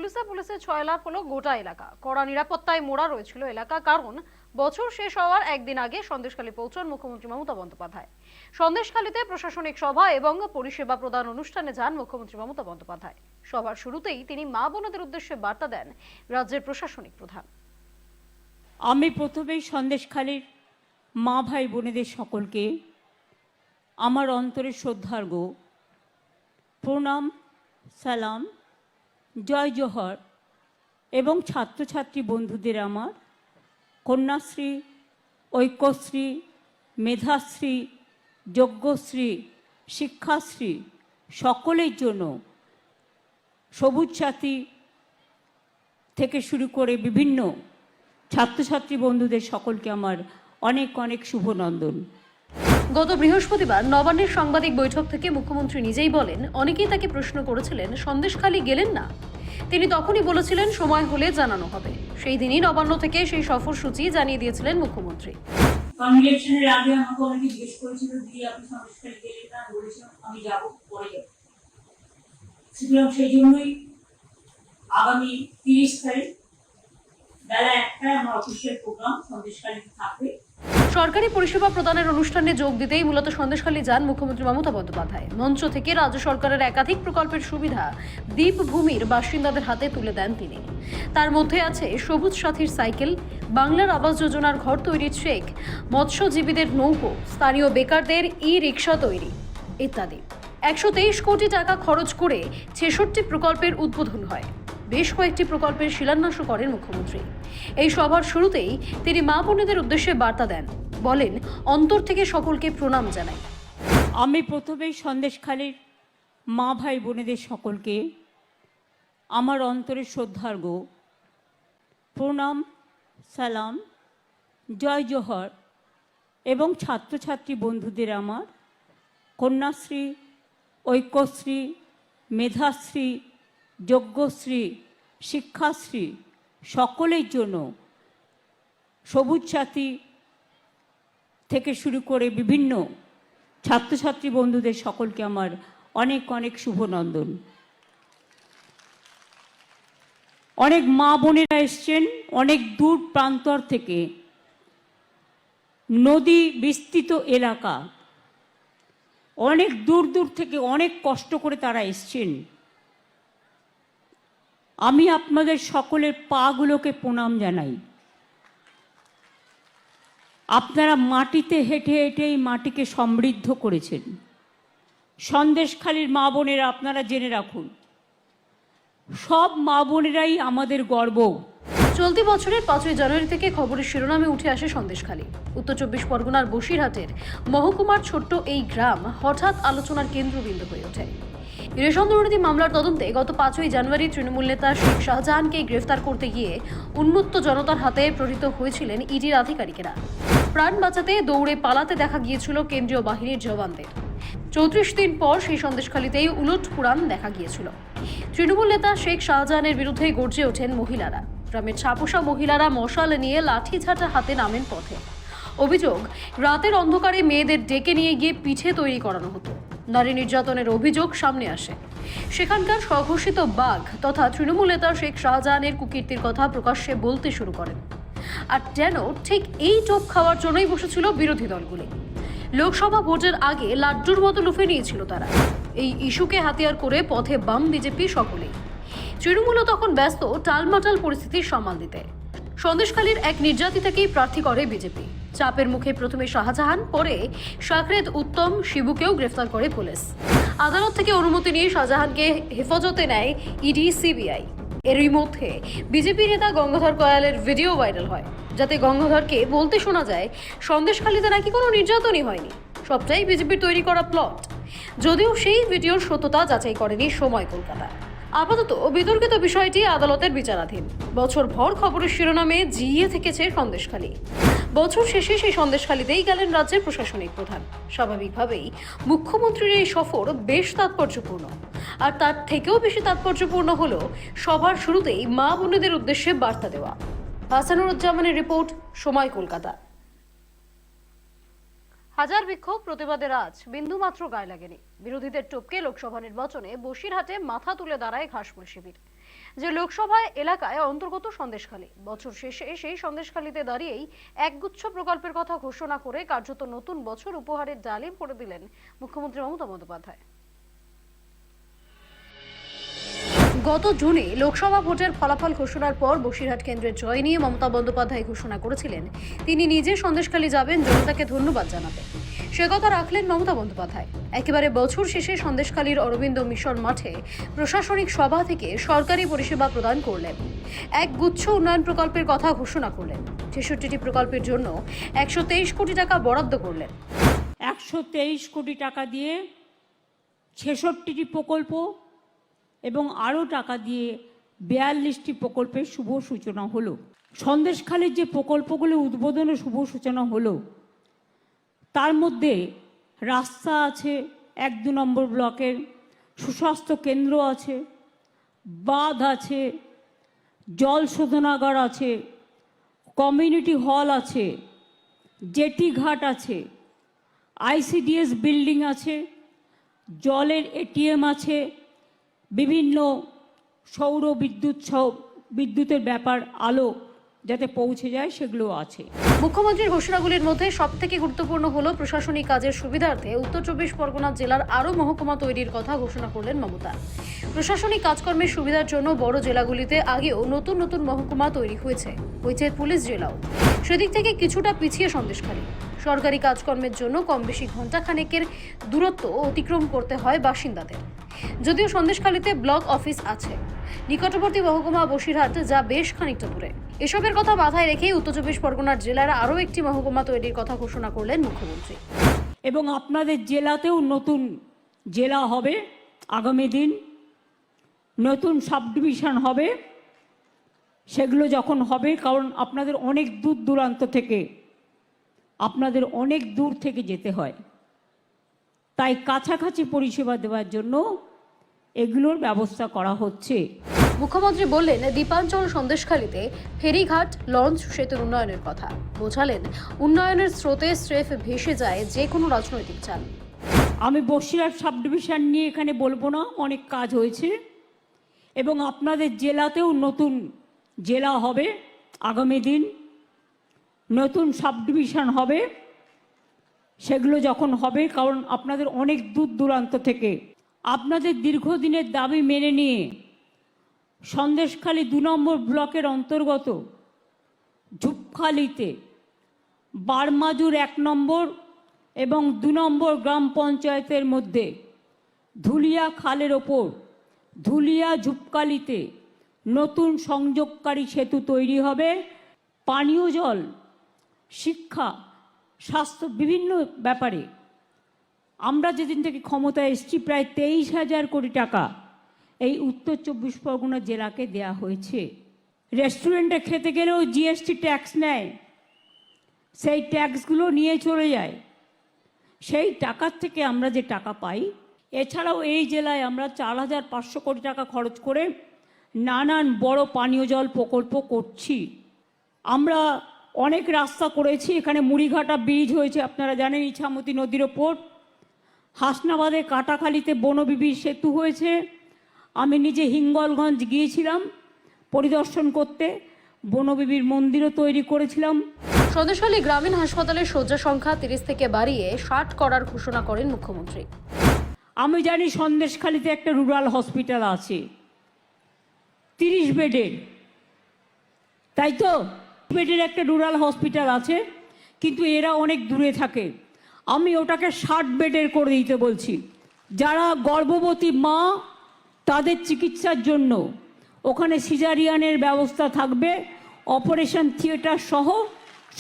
পুলিশে 6 লাখ হলো গোটা এলাকা। কড়া নিরাপত্তায় মোড়া রয়েছিল এলাকা, কারণ বছর শেষ হওয়ার একদিন আগে সন্দেশখালী পৌঁছন মুখ্যমন্ত্রী মমতা বন্দ্যোপাধ্যায়। সন্দেশখালীতে প্রশাসনিক সভা এবং পরিষেবা প্রদান অনুষ্ঠানে যান মুখ্যমন্ত্রী মমতা বন্দ্যোপাধ্যায়। সভার শুরুতেই তিনি মা বোনদের উদ্দেশ্যে বার্তা দেন রাজ্যের প্রশাসনিক প্রধান। আমি প্রথমেই সন্দেশখালীর মা ভাই বোনেদের সকলকে আমার অন্তরের শ্রদ্ধার্ঘ প্রণাম, সালাম, জয় জোহর এবং ছাত্রছাত্রী বন্ধুদের আমার কন্যাশ্রী, ঐক্যশ্রী, মেধাশ্রী, যজ্ঞশ্রী, শিক্ষাশ্রী সকলের জন্য সবুজ সাথী থেকে শুরু করে বিভিন্ন ছাত্রছাত্রী বন্ধুদের সকলকে আমার অনেক অনেক শুভনন্দন। গত বৃহস্পতিবার নবান্নের সাংবাদিক বৈঠক থেকে মুখ্যমন্ত্রী নিজেই বলেন, অনেকেই তাকে প্রশ্ন করেছিলেন সন্দেশখালী গেলেন না। তিনি তখনই বলেছিলেন সময় হলে জানানো হবে। সেই দিনই নবান্ন থেকে সেই সফর সূচি জানিয়ে দিয়েছিলেন মুখ্যমন্ত্রী। কনভেনশনের আগে আমাকে অনেকে জিজ্ঞেস করেছিল যে আপনি সন্দেশখালী গেলেন না, বলেছিলাম আমি যাব, পরে যাব। সুতরাং সেই জন্যই আগামী 30 তারিখ বেলা 1টায় আমার অফিসিয়াল প্রোগ্রাম সন্দেশখালীতে থাকবে। সরকারি পরিষেবা প্রদানের অনুষ্ঠানে যোগ দিতেই মূলত সন্দেশখালী যান মুখ্যমন্ত্রী মমতা বন্দ্যোপাধ্যায়। মঞ্চ থেকে রাজ্য সরকারের একাধিক প্রকল্পের সুবিধা দ্বীপভূমির বাসিন্দাদের হাতে তুলে দেন তিনি। তার মধ্যে আছে সবুজ সাথীর সাইকেল, বাংলার আবাস যোজনার ঘর তৈরির চেক, মৎস্যজীবীদের নৌকো, স্থানীয় বেকারদের ই-রিকশা তৈরি ইত্যাদি। 123 কোটি টাকা খরচ করে 66টি প্রকল্পের উদ্বোধন হয়। বেশ কয়েকটি প্রকল্পের শিলান্যাসও করেন মুখ্যমন্ত্রী। এই সভার শুরুতেই তিনি মা বোনেদের উদ্দেশ্যে বার্তা দেন, বলেন, অন্তর থেকে সকলকে প্রণাম জানাই। আমি প্রথমেই সন্দেশখালীর মা ভাই বোনেদের সকলকে আমার অন্তরের শ্রদ্ধার্ঘ প্রণাম, সালাম, জয় জোহর এবং ছাত্রছাত্রী বন্ধুদের আমার কন্যাশ্রী, ঐক্যশ্রী, মেধাশ্রী, যজ্ঞশ্রী, শিক্ষাশ্রী সকলের জন্য সবুজ সাথী থেকে শুরু করে বিভিন্ন ছাত্রছাত্রী বন্ধুদের সকলকে আমার অনেক অনেক শুভনন্দন। অনেক মা বোনেরা এসছেন অনেক দূর প্রান্তর থেকে, নদী বিস্তৃত এলাকা, অনেক দূর দূর থেকে অনেক কষ্ট করে তারা এসছেন। আমি আপনাদের সকলের পাগুলোকে প্রণাম জানাই। আপনারা মাটিতে হেঁটে হেঁটে এই মাটিকে সমৃদ্ধ করেছেন। সন্দেশখালীর মা বোনেরা আপনারা জেনে রাখুন, সব মা বোনেরাই আমাদের গর্ব। চলতি বছরের 5ই জানুয়ারি থেকে খবরের শিরোনামে উঠে আসে সন্দেশখালী। উত্তর 24 পরগনার বসিরহাটের মহকুমার ছোট্ট এই গ্রাম হঠাৎ আলোচনার কেন্দ্রবিন্দু হয়ে ওঠে। রেশন দুর্নীতি মামলার তদন্তে গত 5ই জানুয়ারি তৃণমূল নেতা শেখ শাহজাহানকে গ্রেফতার করতে গিয়ে উন্মত্ত জনতার হাতে প্রহৃত হয়েছিলেন ইডির আধিকারিকেরা। প্রাণ বাঁচাতে দৌড়ে পালাতে দেখা গিয়েছিল কেন্দ্রীয় বাহিনীর জওয়ানদের। 34 দিন পর সেই সন্দেশখালীতেই উলটপুরাণ দেখা গিয়েছিল। তৃণমূল নেতা শেখ শাহজাহানের বিরুদ্ধে গর্জে ওঠেন মহিলারা। গ্রামের ছাপোষা মহিলারা মশাল নিয়ে লাঠিঝাঁটা হাতে নামেন পথে। অভিযোগ, রাতের অন্ধকারে মেয়েদের ডেকে নিয়ে গিয়ে পিঠে তৈরি করানো হতো। নারী নির্যাতনের অভিযোগ সামনে আসে। সেখানকার স্বঘোষিত বাঘ তথা তৃণমূল নেতা শেখ শাহজাহানের কুকীর্তির কথা প্রকাশ্যে বলতে শুরু করেন। আর যেন ঠিক এই টোপ খাওয়ার জন্যই বসেছিল বিরোধী দলগুলি। লোকসভা ভোটের আগে লাড্ডুর মতো লুফে নিয়েছিল তারা। এই ইস্যুকে হাতিয়ার করে পথে বাম বিজেপি সকলেই। তৃণমূলও তখন ব্যস্ত টালমাটাল পরিস্থিতি সামাল দিতে। সন্দেশখালীর এক নির্যাতিতাকেই প্রার্থী করে বিজেপি। চাপের মুখে প্রথমে শাহজাহান, পরে সাকরেদ উত্তম শিবুকেও গ্রেফতার করে পুলিশ। আদালত থেকে অনুমতি নিয়ে শাহজাহানকে হেফাজতে নেয় ইডি, সিবিআই। এরই মধ্যে বিজেপি নেতা গঙ্গাধর কয়ালের ভিডিও ভাইরাল হয়, যাতে গঙ্গাধরকে বলতে শোনা যায় সন্দেশখালীতে নাকি কোনো নির্যাতনই হয়নি, সবটাই বিজেপির তৈরি করা প্লট। যদিও সেই ভিডিওর সত্যতা যাচাই করেনি সময় কলকাতা। আপাতত বিতর্কিত বিষয়টি আদালতের বিচারাধীন। বছর ভর খবরের শিরোনামে জিইয়ে থেকেছে সন্দেশখালী। বছর শেষে সেই সন্দেশখালীতেই গেলেন রাজ্যের প্রশাসনিক প্রধান। স্বাভাবিকভাবেই মুখ্যমন্ত্রীর এই সফর বেশ তাৎপর্যপূর্ণ। আর তার থেকেও বেশি তাৎপর্যপূর্ণ হলো সবার শুরুতেই মা বোনেদের উদ্দেশ্যে বার্তা দেওয়া। হাসানুরুজ্জামানের রিপোর্ট, সময় কলকাতা। হাজার বিক্ষোভ প্রতিবাদের আজ বিন্দুমাত্র গায়ে লাগেনি। বিরোধীদের টপকে লোকসভা নির্বাচনে বসিরহাটে মাথা তুলে দাঁড়ায় ঘাসমুল শিবির। যে লোকসভায় এলাকায় অন্তর্গত সন্দেশখালী। বছর শেষে সেই সন্দেশখালীতে দাঁড়িয়েই একগুচ্ছ প্রকল্পের কথা ঘোষণা করে কার্যত নতুন বছর উপহারের ডালিম করে দিলেন মুখ্যমন্ত্রী মমতা বন্দ্যোপাধ্যায়। গত জুনে লোকসভা ভোটের ফলাফল ঘোষণার পর বসিরহাট কেন্দ্রের জয় নিয়ে মমতা বন্দ্যোপাধ্যায় ঘোষণা করেছিলেন তিনি নিজে সন্দেশখালী যাবেন জনতাকে ধন্যবাদ জানাতে। সে কথা রাখলেন মমতা বন্দ্যোপাধ্যায়। একেবারে বছর শেষে সন্দেশখালীর অরবিন্দ মিশন মাঠে প্রশাসনিক সভা থেকে সরকারি পরিষেবা প্রদান করলেন। এক গুচ্ছ উন্নয়ন প্রকল্পের কথা ঘোষণা করলেন। ৬৬টি প্রকল্পের জন্য ১২৩ কোটি টাকা বরাদ্দ করলেন। ১২৩ কোটি টাকা দিয়ে ৬৬টি প্রকল্প এবং আরও টাকা দিয়ে ৪২টি প্রকল্পের শুভ সূচনা হলো। সন্দেশখালীর যে প্রকল্পগুলো উদ্বোধনের শুভ সূচনা হলো তার মধ্যে রাস্তা আছে, ১-২ নম্বর ব্লকের সুস্বাস্থ্য কেন্দ্র আছে, বাঁধ আছে, জল শোধনাগার আছে, কমিউনিটি হল আছে, জেটি ঘাট আছে, আইসিডিএস বিল্ডিং আছে, জলের এটিএম আছে, বিভিন্ন সৌর বিদ্যুতের ব্যাপার আলো যাতে পৌঁছে যায় সেগুলো আছে। মুখ্যমন্ত্রীর ঘোষণাগুলির মধ্যে সবথেকে গুরুত্বপূর্ণ হলো প্রশাসনিক কাজের সুবিধার্থে উত্তর ২৪ পরগনা জেলার আরও মহকুমা তৈরির কথা ঘোষণা করলেন মমতা। প্রশাসনিক কাজকর্মের সুবিধার জন্য বড় জেলাগুলিতে আগেও নতুন নতুন মহকুমা তৈরি হয়েছে পুলিশ জেলাও। সেদিক থেকে কিছুটা পিছিয়ে সন্দেশখালী। সরকারি কাজকর্মের জন্য কম বেশি ঘণ্টাখানেকের দূরত্ব অতিক্রম করতে হয় বাসিন্দাদের। যদিও সন্দেশখালীতে ব্লক অফিস আছে, নিকটবর্তী মহকুমা বসিরহাট যা বেশ খানিকটা দূরে। এসবের কথা মাথায় রেখেই উত্তর ২৪ পরগনার জেলার আরও একটি মহকুমা তৈরির কথা ঘোষণা করলেন মুখ্যমন্ত্রী। এবং আপনাদের জেলাতেও নতুন জেলা হবে আগামী দিন, নতুন সাব ডিভিশন হবে। সেগুলো যখন হবে, কারণ আপনাদের অনেক দূর থেকে যেতে হয়, তাই কাছাকাছি পরিষেবা দেওয়ার জন্য এগুলোর ব্যবস্থা করা হচ্ছে। মুখ্যমন্ত্রী বললেন দ্বীপাঞ্চল সন্দেশখালীতে ফেরিঘাট, লঞ্চ, সেতুর উন্নয়নের কথা। বোঝালেন উন্নয়নের স্রোতে স্রেফ ভেসে যায় যে কোনো রাজনৈতিক চাল। আমি বসিরহাট সাব ডিভিশন নিয়ে এখানে বলবো না, অনেক কাজ হয়েছে। এবং আপনাদের জেলাতেও নতুন জেলা হবে আগামী দিন, নতুন সাব ডিভিশন হবে। সেগুলো যখন হবে, কারণ আপনাদের অনেক দূরান্ত থেকে আপনাদের দীর্ঘদিনের দাবি মেনে নিয়ে সন্দেশখালী ২ নম্বর ব্লকের অন্তর্গত ঝুপখালিতে বারমাজুর ১ নম্বর এবং ২ নম্বর গ্রাম পঞ্চায়েতের মধ্যে ধুলিয়া খালের ওপর ধুলিয়া ঝুপখালিতে নতুন সংযোগকারী সেতু তৈরি হবে। পানীয় জল, শিক্ষা, স্বাস্থ্য বিভিন্ন ব্যাপারে আমরা যেদিন থেকে ক্ষমতায় এসেছি প্রায় ২৩,০০০ কোটি টাকা এই উত্তর ২৪ পরগনা জেলাকে দেয়া হয়েছে। রেস্টুরেন্টে খেতে গেলেও জিএসটি ট্যাক্স নেয়, সেই ট্যাক্সগুলো নিয়ে চলে যায়। সেই টাকার থেকে আমরা যে টাকা পাই, এছাড়াও এই জেলায় আমরা ৪,৫০০ কোটি টাকা খরচ করে নানান বড় পানীয় জল প্রকল্প করছি। আমরা অনেক রাস্তা করেছি। এখানে মুড়িঘাটা ব্রিজ হয়েছে, আপনারা জানেন, ইছামতি নদীর ওপর। হাসনাবাদে কাটাখালীতে বনবিবির সেতু হয়েছে। আমি নিজে হিঙ্গলগঞ্জ গিয়েছিলাম পরিদর্শন করতে, বনবিবির মন্দিরও তৈরি করেছিলাম। সন্দেশখালী গ্রামীণ হাসপাতালের শয্যা সংখ্যা ৩০ থেকে বাড়িয়ে ৬০ করার ঘোষণা করেন মুখ্যমন্ত্রী। আমি জানি সন্দেশখালীতে একটা রুরাল হসপিটাল আছে ৩০ বেডের, তাই তো? বেডের একটা রুরাল হসপিটাল আছে, কিন্তু এরা অনেক দূরে থাকে। আমি ওটাকে ৬০ বেডের করে দিতে বলছি। যারা গর্ভবতী মা তাদের চিকিৎসার জন্য ওখানে সিজারিয়ানের ব্যবস্থা থাকবে, অপারেশন থিয়েটার সহ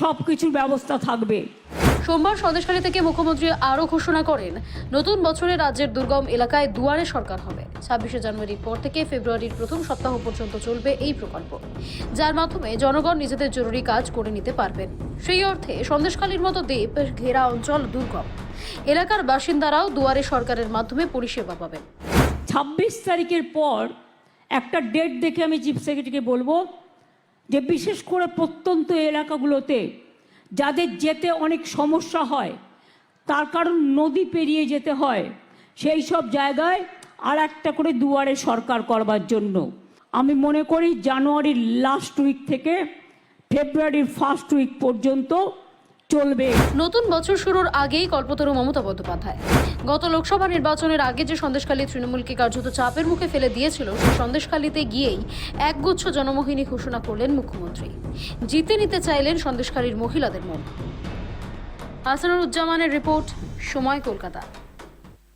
সব কিছুর ব্যবস্থা থাকবে। সোমবার সন্দেশখালী থেকে মুখ্যমন্ত্রী আরও ঘোষণা করেন নতুন বছরে রাজ্যের দুর্গম এলাকায় দুয়ারে সরকার হবে। ২৬শে জানুয়ারির পর থেকে ফেব্রুয়ারির প্রথম সপ্তাহ পর্যন্ত চলবে এই প্রকল্প, যার মাধ্যমে জনগণ নিজেদের জরুরি কাজ করে নিতে পারবেন। সেই অর্থে সন্দেশখালীর মতো দ্বীপ ঘেরা অঞ্চল দুর্গম এলাকার বাসিন্দারাও দুয়ারে সরকারের মাধ্যমে পরিষেবা পাবেন। ২৬ তারিখের পর একটা ডেট দেখে আমি চিফ সেক্রেটারিকে বলবো যে বিশেষ করে প্রত্যন্ত এলাকাগুলোতে যাদের যেতে অনেক সমস্যা হয়, তার কারণ নদী পেরিয়ে যেতে হয়, সেই সব জায়গায় আর একটা করে দুয়ারে সরকার করবার জন্য আমি মনে করি জানুয়ারির লাস্ট উইক থেকে ফেব্রুয়ারির ফার্স্ট উইক পর্যন্ত চলবে। নতুন বছর শুরুর আগেই কল্পতরু মমতা বন্দ্যোপাধ্যায় গত লোকসভা নির্বাচনের আগে যে সন্দেশখালী তৃণমূলকে কার্যত চাপের মুখে ফেলে দিয়েছিল, সেই সন্দেশখালীতে গিয়েই একগুচ্ছ জনমোহিনী ঘোষণা করলেন মুখ্যমন্ত্রী। জিতে নিতে চাইলেন সন্দেশখালীর মহিলাদের মন। হাসানুজ্জামানের রিপোর্ট, সময়, কলকাতা।